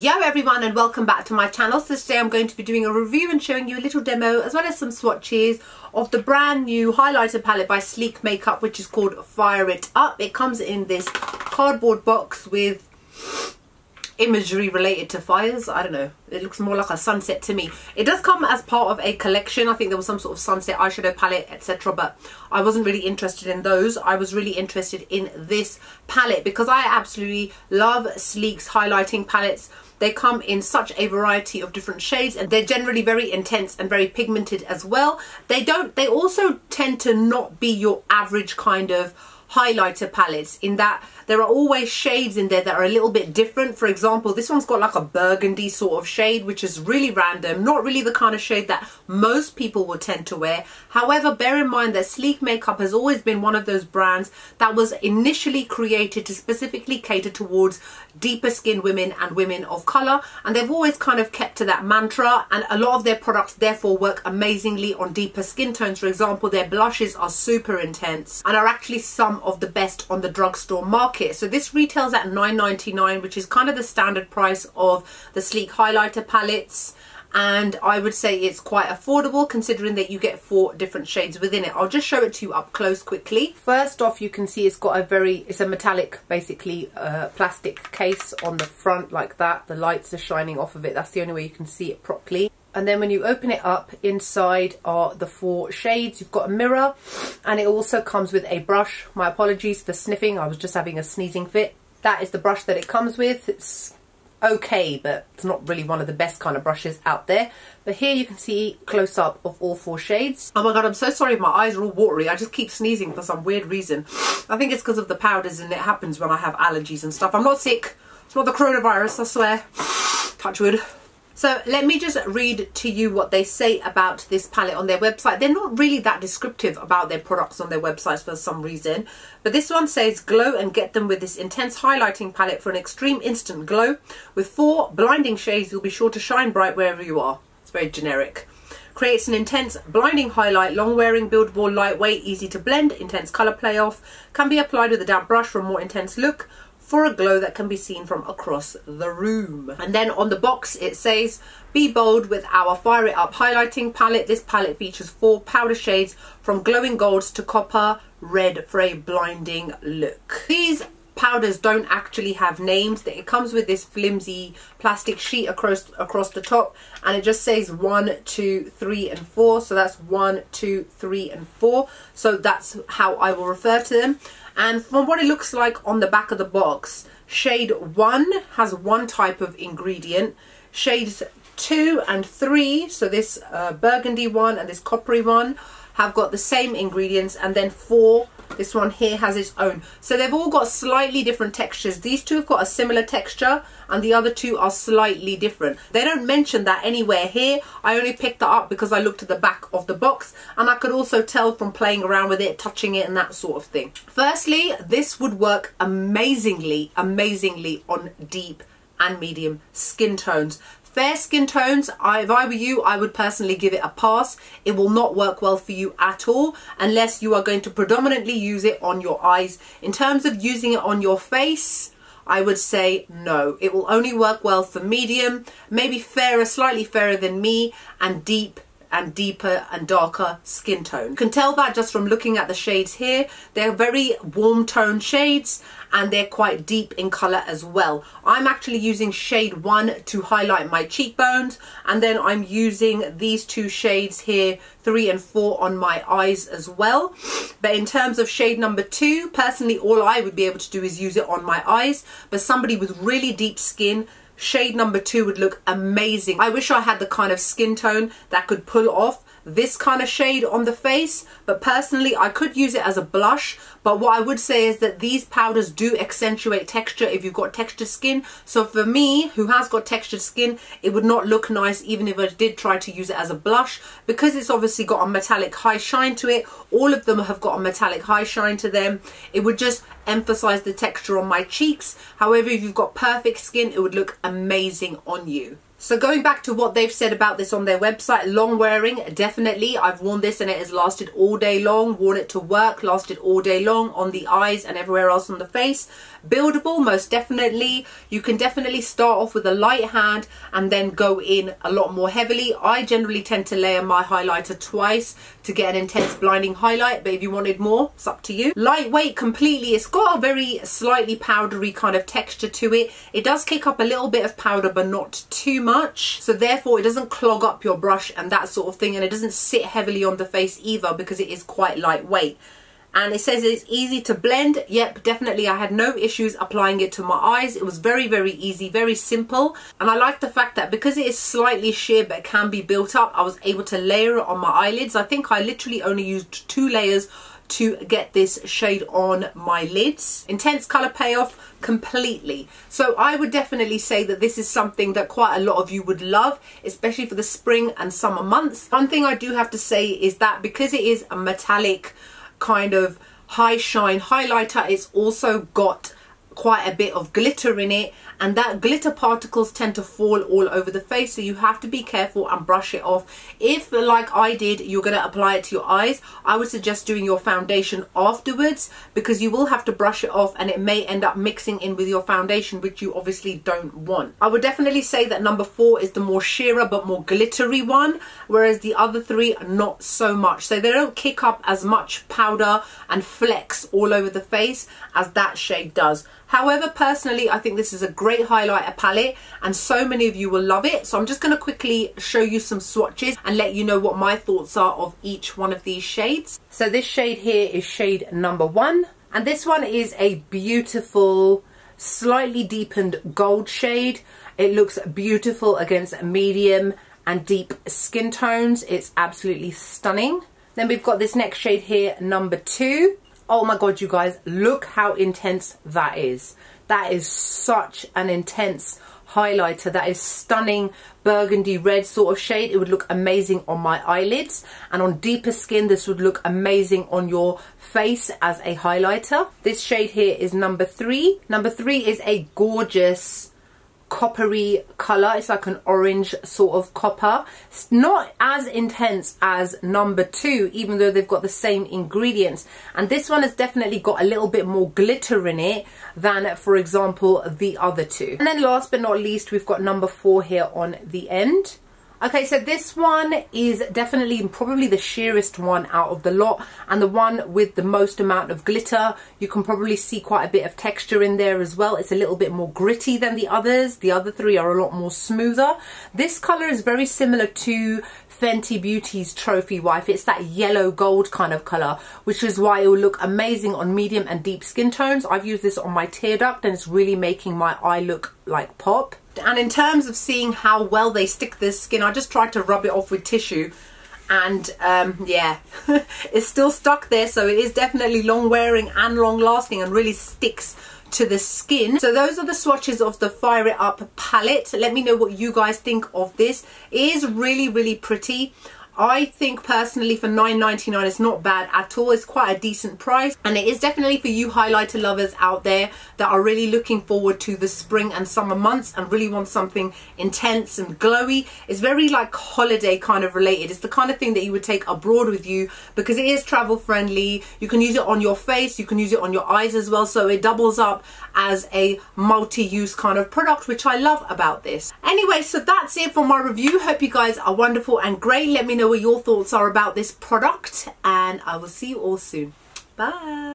Yo everyone, and welcome back to my channel. So today I'm going to be doing a review and showing you a little demo as well as some swatches of the brand new highlighter palette by Sleek Makeup, which is called Fire It Up. It comes in this cardboard box with imagery related to fires. I don't know, it looks more like a sunset to me. It does come as part of a collection. I think there was some sort of sunset eyeshadow palette, etc., but I wasn't really interested in those. I was really interested in this palette because I absolutely love Sleek's highlighting palettes. They come in such a variety of different shades, and they're generally very intense and very pigmented as well. They also tend to not be your average kind of highlighter palettes, in that there are always shades in there that are a little bit different. For example, this one's got like a burgundy sort of shade, which is really random, not really the kind of shade that most people will tend to wear. However, bear in mind that Sleek Makeup has always been one of those brands that was initially created to specifically cater towards deeper skinned women and women of colour, and they've always kind of kept to that mantra, and a lot of their products therefore work amazingly on deeper skin tones. For example, their blushes are super intense and are actually some of the best on the drugstore market. So this retails at $9.99, which is kind of the standard price of the Sleek highlighter palettes, and I would say it's quite affordable considering that you get 4 different shades within it. I'll just show it to you up close quickly. First off, you can see it's got it's a metallic, basically plastic case on the front like that. The lights are shining off of it. That's the only way you can see it properly. And then when you open it up, inside are the 4 shades. You've got a mirror, and it also comes with a brush. My apologies for sniffing, I was just having a sneezing fit. That is the brush that it comes with. It's okay, but it's not really one of the best kind of brushes out there. But here you can see close up of all 4 shades. Oh my god, I'm so sorry, my eyes are all watery. I just keep sneezing for some weird reason. I think it's because of the powders, and it happens when I have allergies and stuff. I'm not sick. It's not the coronavirus, I swear. Touch wood. So let me just read to you what they say about this palette on their website. They're not really that descriptive about their products on their websites for some reason. But this one says, glow and get them with this intense highlighting palette for an extreme instant glow. With 4 blinding shades, you'll be sure to shine bright wherever you are. It's very generic. Creates an intense blinding highlight, long wearing, buildable, lightweight, easy to blend, intense colour playoff. Can be applied with a damp brush for a more intense look, for a glow that can be seen from across the room. And then on the box it says, be bold with our Fire It Up highlighting palette. This palette features 4 powder shades from glowing golds to copper red for a blinding look. These powders don't actually have names. It comes with this flimsy plastic sheet across the top, and it just says 1, 2, 3 and 4. So that's 1, 2, 3 and 4. So that's how I will refer to them. And from what it looks like on the back of the box, shade 1 has 1 type of ingredient. Shades 2 and 3, so this burgundy one and this coppery one, have got the same ingredients, and then 4, this one here, has its own. So they've all got slightly different textures. These 2 have got a similar texture and the other 2 are slightly different. They don't mention that anywhere here. I only picked that up because I looked at the back of the box, and I could also tell from playing around with it, touching it and that sort of thing. Firstly, this would work amazingly on deep and medium skin tones. Fair skin tones, if I were you, I would personally give it a pass. It will not work well for you at all unless you are going to predominantly use it on your eyes. In terms of using it on your face, I would say no. It will only work well for medium, maybe fairer, slightly fairer than me, and deep and deeper and darker skin tone. You can tell that just from looking at the shades here. They're very warm tone shades, and they're quite deep in colour as well. I'm actually using shade 1 to highlight my cheekbones, and then I'm using these 2 shades here, 3 and 4, on my eyes as well. But in terms of shade number 2, personally all I would be able to do is use it on my eyes, but somebody with really deep skin, shade number 2 would look amazing. I wish I had the kind of skin tone that could pull off this kind of shade on the face, but personally I could use it as a blush. But what I would say is that these powders do accentuate texture if you've got textured skin. So for me, who has got textured skin, it would not look nice even if I did try to use it as a blush, because it's obviously got a metallic high shine to it. All of them have got a metallic high shine to them. It would just emphasize the texture on my cheeks. However, if you've got perfect skin, it would look amazing on you. So going back to what they've said about this on their website, long wearing, definitely. I've worn this and it has lasted all day long. Worn it to work, lasted all day long on the eyes and everywhere else on the face. Buildable, most definitely. You can definitely start off with a light hand and then go in a lot more heavily. I generally tend to layer my highlighter twice to get an intense blinding highlight, but if you wanted more, it's up to you. Lightweight completely. It's got a very slightly powdery kind of texture to it. It does kick up a little bit of powder, but not too much. So therefore it doesn't clog up your brush and that sort of thing, and it doesn't sit heavily on the face either because it is quite lightweight. And it says it's easy to blend. Yep, definitely. I had no issues applying it to my eyes. It was very, very easy, very simple. And I like the fact that because it is slightly sheer but can be built up, I was able to layer it on my eyelids. I think I literally only used 2 layers to get this shade on my lids. Intense color payoff completely. So I would definitely say that this is something that quite a lot of you would love, especially for the spring and summer months. One thing I do have to say is that because it is a metallic kind of high shine highlighter, it's also got quite a bit of glitter in it, and that glitter particles tend to fall all over the face, so you have to be careful and brush it off. If, like I did, you're going to apply it to your eyes, I would suggest doing your foundation afterwards, because you will have to brush it off and it may end up mixing in with your foundation, which you obviously don't want. I would definitely say that number 4 is the more sheerer but more glittery one, whereas the other 3 are not so much. So they don't kick up as much powder and flex all over the face as that shade does. However, personally, I think this is a great highlighter palette and so many of you will love it. So I'm just going to quickly show you some swatches and let you know what my thoughts are of each one of these shades. So this shade here is shade number 1. And this one is a beautiful, slightly deepened gold shade. It looks beautiful against medium and deep skin tones. It's absolutely stunning. Then we've got this next shade here, number 2. Oh my god, you guys, look how intense that is. That is such an intense highlighter. That is stunning burgundy red sort of shade. It would look amazing on my eyelids, and on deeper skin this would look amazing on your face as a highlighter. This shade here is number 3. Number 3 is a gorgeous coppery color. It's like an orange sort of copper. It's not as intense as number 2, even though they've got the same ingredients, and this one has definitely got a little bit more glitter in it than, for example, the other 2. And then last but not least, we've got number 4 here on the end. Okay, so this one is definitely probably the sheerest one out of the lot, and the one with the most amount of glitter. You can probably see quite a bit of texture in there as well. It's a little bit more gritty than the others. The other 3 are a lot more smoother. This color is very similar to Fenty Beauty's Trophy Wife. It's that yellow gold kind of color, which is why it will look amazing on medium and deep skin tones. I've used this on my tear duct and it's really making my eye look like pop. And in terms of seeing how well they stick to the skin, I just tried to rub it off with tissue, and yeah, it's still stuck there. So it is definitely long wearing and long lasting and really sticks to the skin. So those are the swatches of the Fire It Up palette. Let me know what you guys think of this. It is really, really pretty. I think personally for $9.99 it's not bad at all. It's quite a decent price, and it is definitely for you highlighter lovers out there that are really looking forward to the spring and summer months and really want something intense and glowy. It's very like holiday kind of related. It's the kind of thing that you would take abroad with you because it is travel friendly. You can use it on your face, you can use it on your eyes as well, so it doubles up as a multi-use kind of product, which I love about this. Anyway, so that's it for my review. Hope you guys are wonderful and great. Let me know what your thoughts are about this product, and I will see you all soon. Bye.